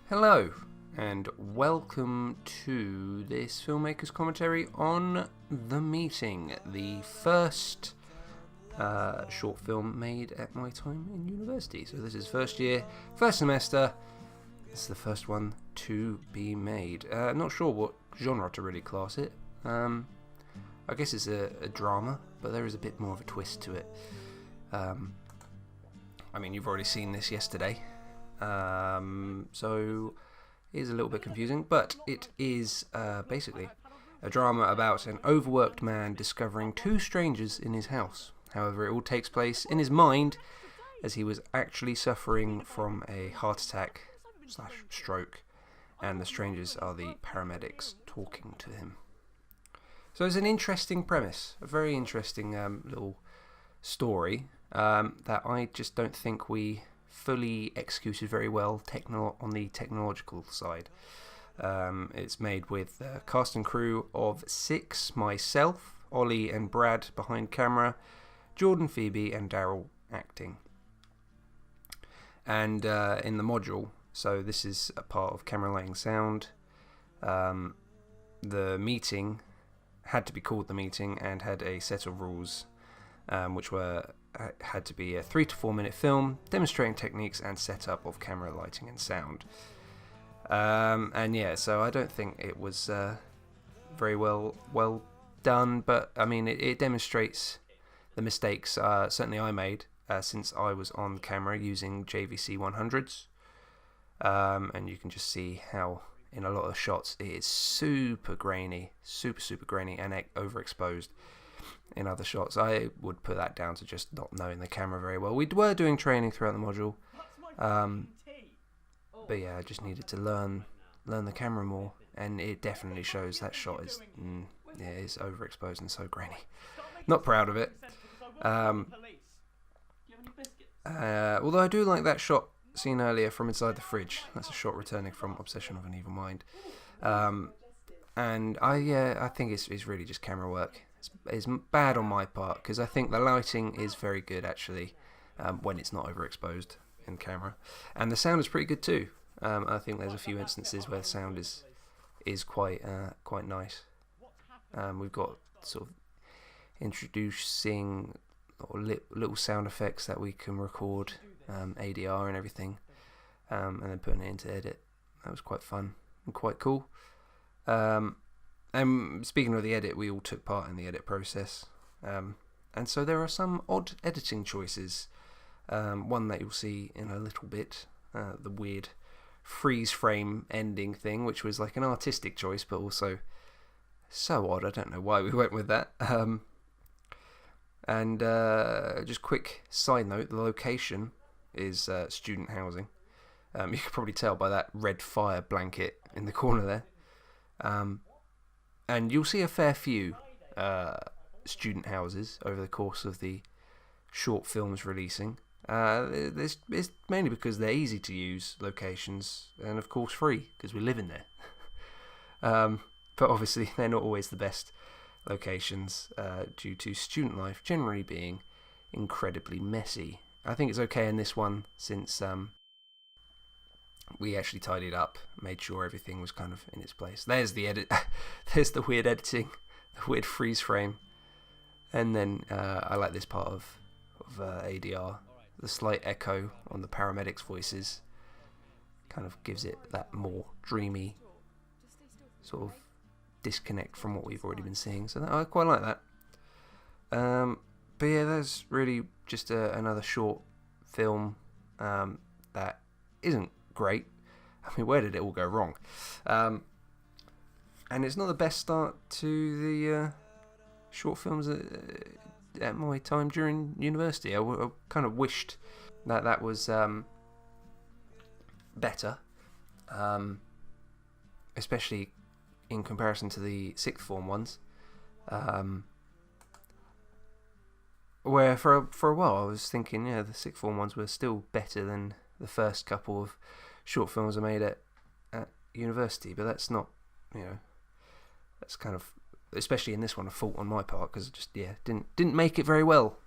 Hello, and welcome to this filmmaker's commentary on The Meeting, the first short film made at my time in university. So this is first year, first semester. This is the first one to be made. Not sure what genre to really class it. I guess it's a drama, but there is a bit more of a twist to it. I mean, you've already seen this yesterday. So it is a little bit confusing, but it is basically a drama about an overworked man discovering two strangers in his house. However, it all takes place in his mind, as he was actually suffering from a heart attack / stroke, and the strangers are the paramedics talking to him. So it's an interesting premise, a very interesting little story that I just don't think we fully executed very well on the technological side. It's made with a cast and crew of 6, myself, Ollie and Brad behind camera, Jordan, Phoebe and Daryl acting. And in the module, so this is a part of camera lighting sound, the meeting had to be called The Meeting and had a set of rules which had to be a 3 to 4 minute film demonstrating techniques and setup of camera lighting and sound. And yeah, so I don't think it was very well done, but I mean it demonstrates the mistakes certainly I made since I was on camera using JVC 100s, and you can just see how in a lot of shots it is super grainy, super grainy and overexposed. In other shots, I would put that down to just not knowing the camera very well. We were doing training throughout the module, but yeah, I just needed to learn the camera more, and it definitely shows that shot is it's overexposed and so grainy. Not proud of it. Although I do like that shot seen earlier from inside the fridge. That's a shot returning from Obsession of an Evil Mind, and I think it's really just camera work. It's bad on my part because I think the lighting is very good actually when it's not overexposed in camera, and the sound is pretty good too. I think there's a few instances where the sound is quite nice. We've got sort of introducing little sound effects that we can record, ADR and everything, and then putting it into edit. That was quite fun and quite cool. And speaking of the edit, we all took part in the edit process, and so there are some odd editing choices. One that you'll see in a little bit, the weird freeze frame ending thing, which was like an artistic choice, but also so odd. I don't know why we went with that. And just quick side note, the location is student housing. You can probably tell by that red fire blanket in the corner there. And you'll see a fair few student houses over the course of the short films releasing. It's mainly because they're easy to use locations, and of course free, because we live in there. But obviously they're not always the best locations due to student life generally being incredibly messy. I think it's okay in this one since we actually tidied up, made sure everything was kind of in its place. There's the edit. There's the weird editing, the weird freeze frame, and then I like this part of ADR. The slight echo on the paramedics' voices kind of gives it that more dreamy sort of disconnect from what we've already been seeing. So I quite like that. But yeah, that's really just another short film that isn't great. I mean, where did it all go wrong? And it's not the best start to the short films at my time during university. I kind of wished that was better, especially in comparison to the sixth form ones, where for a while I was thinking, the sixth form ones were still better than the first couple of short films I made at university. But that's not, that's kind of, especially in this one, a fault on my part, because just didn't make it very well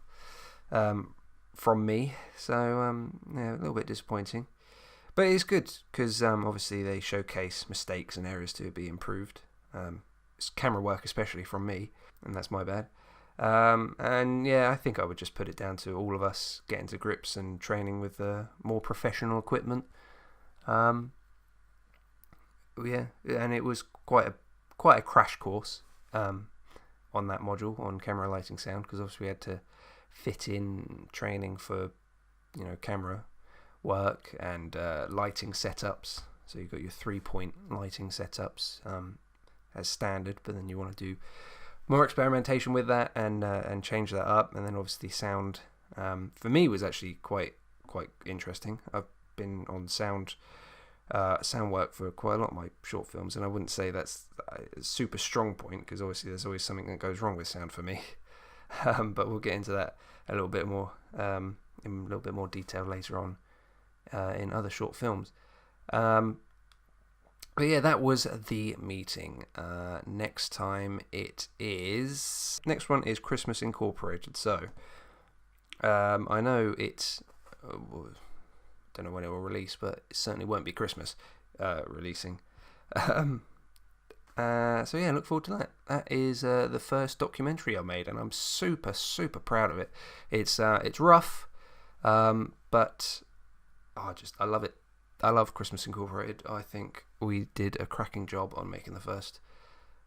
from me. So a little bit disappointing. But it's good because obviously they showcase mistakes and areas to be improved. It's camera work, especially from me, and that's my bad. And yeah, I think I would just put it down to all of us getting to grips and training with more professional equipment. Um, yeah, and it was quite a crash course on that module on camera, lighting, sound, because obviously we had to fit in training for camera work and lighting setups. So you've got your 3-point lighting setups as standard, but then you want to do more experimentation with that and change that up. And then obviously sound for me was actually quite interesting. I've been on sound work for quite a lot of my short films, and I wouldn't say that's a super strong point because obviously there's always something that goes wrong with sound for me. But we'll get into that a little bit more in a little bit more detail later on in other short films. But yeah, that was the meeting. Next one is Christmas Incorporated. So I know it's don't know when it will release, but it certainly won't be Christmas releasing. So yeah, look forward to that. That is the first documentary I made, and I'm super proud of it. It's rough, but I love it. I love Christmas Incorporated. I think we did a cracking job on making the first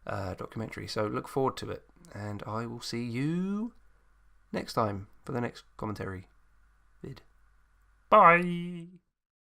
documentary. So look forward to it, and I will see you next time for the next commentary vid. Bye.